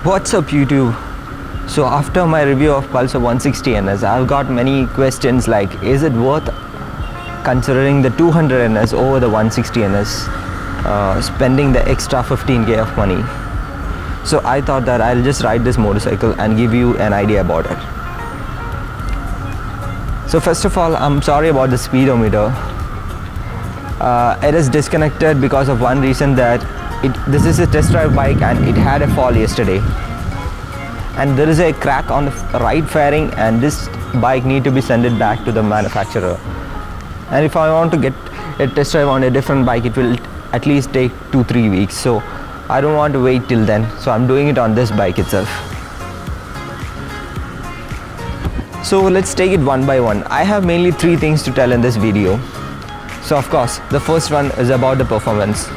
What's up YouTube? So after my review of Pulsar 160 NS, I've got many questions like, is it worth considering the 200 NS over the 160 NS, spending the extra 15k of money? So I thought that I'll just ride this motorcycle and give you an idea about it. So first of all, I'm sorry about the speedometer. It is disconnected because of one reason, that this is a test drive bike and it had a fall yesterday, and there is a crack on the right fairing, and this bike need to be sent it back to the manufacturer. And if I want to get a test drive on a different bike, it will at least take 2-3 weeks, so I don't want to wait till then, so I'm doing it on this bike itself. So let's take it one by one. I have mainly 3 things to tell in this video. So of course, the first one is about the performance.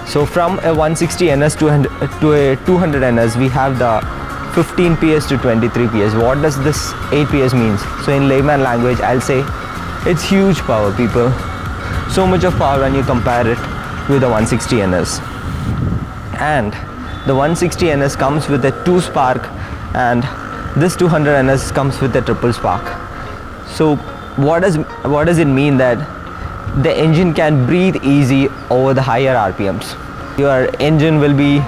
So from a 160 NS200 to a 200 NS, we have the 15 PS to 23 PS. What does this 8 PS means? So in layman language, I'll say it's huge power, people. So much of power when you compare it with the 160 NS. And the 160 NS comes with a 2-spark, and this 200 NS comes with a triple spark. So what does it mean? That the engine can breathe easy over the higher RPMs. Your engine will be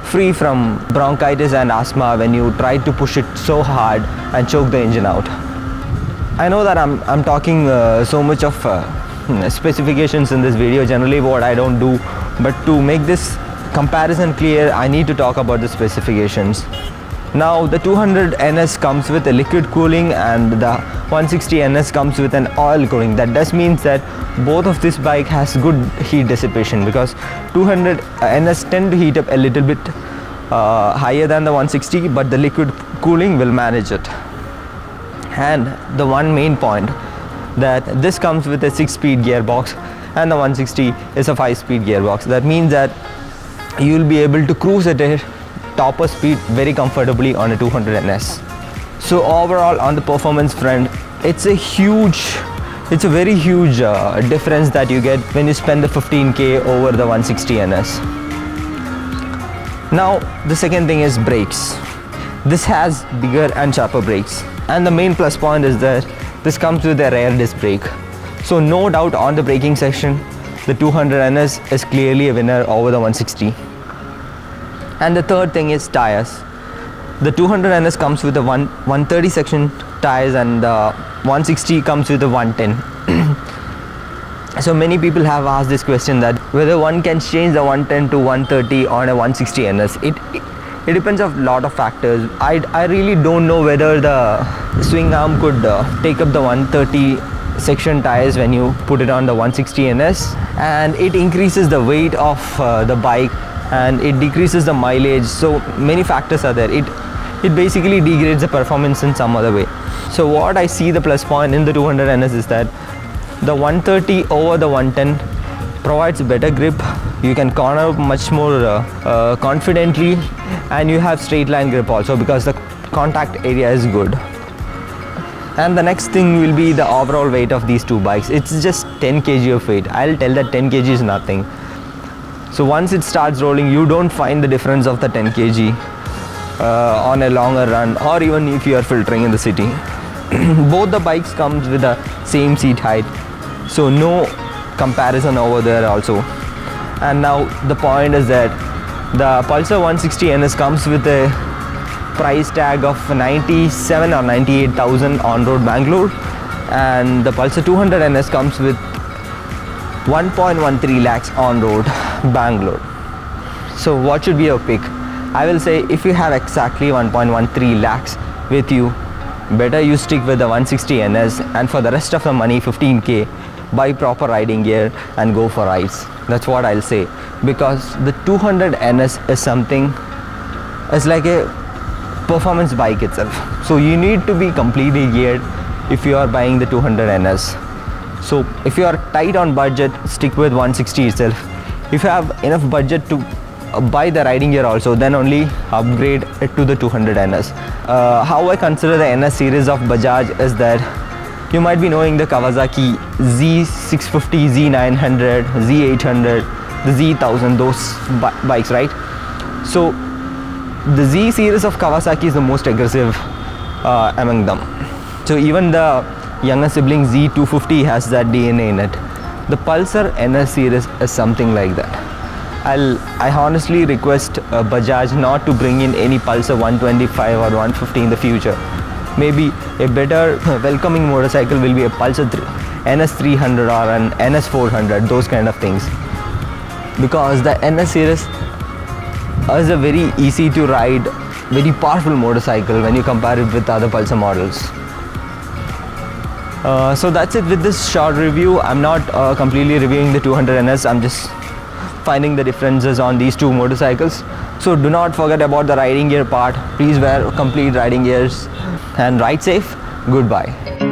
free from bronchitis and asthma when you try to push it so hard and choke the engine out. I know that I'm talking so much of specifications in this video, generally what I don't do, but to make this comparison clear, I need to talk about the specifications. Now the 200 NS comes with a liquid cooling and the 160 NS comes with an oil cooling. That does means that both of this bike has good heat dissipation, because 200 NS tend to heat up a little bit higher than the 160, but the liquid cooling will manage it. And the one main point, that this comes with a 6-speed gearbox and the 160 is a 5-speed gearbox. That means that you'll be able to cruise at a topper speed very comfortably on a 200 NS. So overall, on the performance front, it's a very huge difference that you get when you spend the 15k over the 160 NS. Now the second thing is brakes. This has bigger and sharper brakes, and the main plus point is that this comes with a rear disc brake. So no doubt on the braking section, the 200 NS is clearly a winner over the 160. And the third thing is tires. The 200 NS comes with a 130 section tires, and the 160 comes with a 110. So many people have asked this question, that whether one can change the 110 to 130 on a 160 NS. It depends on a lot of factors. I really don't know whether the swing arm could take up the 130 section tires when you put it on the 160 NS, and it increases the weight of the bike, and it decreases the mileage. So many factors are there. It basically degrades the performance in some other way. So what I see the plus point in the 200 NS is that the 130 over the 110 provides better grip. You can corner much more confidently, and you have straight line grip also, because the contact area is good. And the next thing will be the overall weight of these two bikes. It's just 10 kg of weight. I'll tell that 10 kg is nothing. So once it starts rolling, you don't find the difference of the 10 kg on a longer run, or even if you are filtering in the city. Both the bikes comes with the same seat height, so no comparison over there also. And now the point is that the Pulsar 160 NS comes with a price tag of 97 or 98,000 on road Bangalore, and the Pulsar 200 NS comes with 1.13 lakhs on road Bangalore. So what should be your pick? I will say, if you have exactly 1.13 lakhs with you, better you stick with the 160 NS, and for the rest of the money, 15k, buy proper riding gear and go for rides. That's what I'll say, because the 200 NS is something, it's like a performance bike itself. So you need to be completely geared if you are buying the 200 NS. So if you are tight on budget, stick with 160 itself. If you have enough budget to buy the riding gear also, then only upgrade it to the 200 NS. How I consider the NS series of Bajaj is that you might be knowing the Kawasaki Z650, Z900, Z800, the Z1000, those bikes, right? So the Z series of Kawasaki is the most aggressive among them. So even the younger sibling Z250 has that DNA in it. The Pulsar NS series is something like that. I honestly request Bajaj not to bring in any Pulsar 125 or 150 in the future. Maybe a better welcoming motorcycle will be a Pulsar NS300 or an NS400, those kind of things. Because the NS series is a very easy to ride, very powerful motorcycle when you compare it with other Pulsar models. So that's it with this short review. I'm not completely reviewing the 200 NS, I'm just finding the differences on these two motorcycles. So do not forget about the riding gear part. Please wear complete riding gears and ride safe. Goodbye.